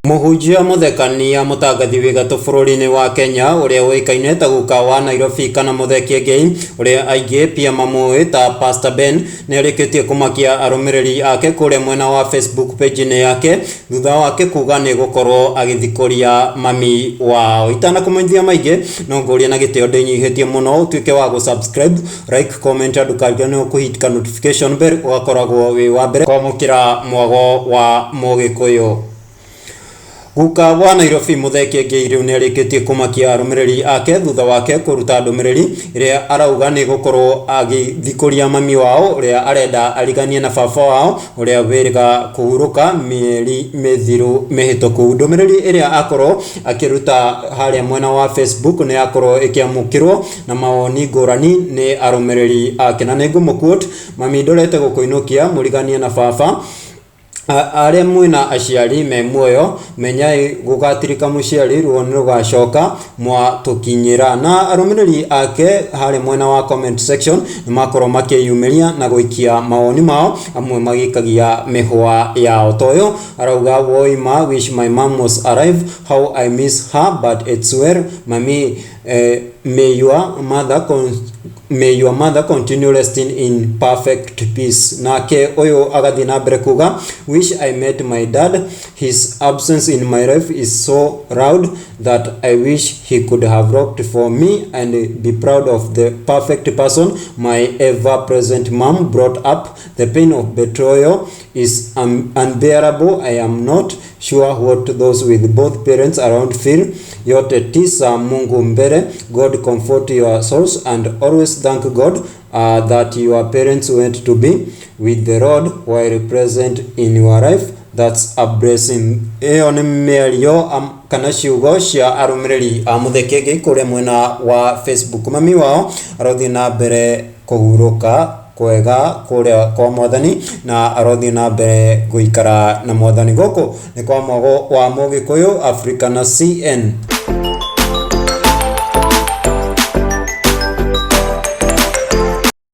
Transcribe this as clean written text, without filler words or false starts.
Muhunjia muthekania mutangathi wi gatũ bũrũri-inĩ wa Kenya ũrĩa ũĩkaine ta guka wa Nairobi kana Muthee Kiengei ũrĩa aingĩ pia mamũĩ ta Pastor Ben nĩ arĩkĩtie kũmakia arũmĩrĩri ake kũrĩa mwena wa Facebook page-inĩ yake thutha wake kuga nĩ gũkorwo agĩthikũria mami wao. Itanakũmenyithia maingĩ no ngũria na gĩtĩo ndĩnyihĩtie mũno ũtuĩke wa gũ-subscribe, like, comment and ndũkariganĩrwo kũhit notification bell ũgakoragwo wĩ wa mbere kwamũkĩra mwago wa Mũgĩkũyũ. Guka wa Nairobi Muthee Kiengei rĩu nĩ arĩkĩtie kũmakia arũmĩrĩri ake thutha wake kũruta ndũmĩrĩri ĩrĩa arauga nĩ gũkorwo agĩthikũria mami wao ũrĩa arenda ariganie na baba wao ũrĩa wĩrĩga kũhurũka mĩeri mĩthiru mĩhĩtũku. Ndũmĩrĩri ĩrĩa akorwo akĩruta harĩa mwena wa Facebook nĩ akorwo ĩkĩamũkĩrwo na mawoni ngũrani nĩ arũmĩrĩri ake, na nĩ ngũmũ-quote: "Mami, ndorete gũkũinũkia mũriganie na baba, arĩa mwĩna aciari me muoyo menyai gũgatirika mũciari ruo nĩ rũgacoka mwatũkinyĩra." Na arũmĩrĩri ake harĩ mwena wa comment section nĩ makorwo makĩyumĩria na gũikia mawoni mao, amwe magĩikagia mĩhwa yao. Toyo arauga, "Woi ma, wish my mom was alive, how I miss her, but it's well, mami, may your mother continue resting in perfect peace." Nake oyo agathi na mbere kuga, "Wish I met my dad, his absence in my life is so loud that I wish he could have rocked for me and be proud of the perfect person my ever-present mom brought up. The pain of betrayal is unbearable. I am not sure what those with both parents around feel. Yote tisa Mungu mbele. God comfort your souls and always thank God that your parents went to be with the Lord while present in your life. That's a blessing." Iyo nĩ mĩario kana ciugo cia arũmĩrĩri a Muthee Kiengei kũrĩa mwena wa Facebook. Mami wao arothi na mbere kũhurũka kwega kũrĩa kwa Mwathani na arothi na mbere gũikara na Mwathani. Gũkũ nĩ kwa mwago wa Mũgĩkũyũ Africa na CN.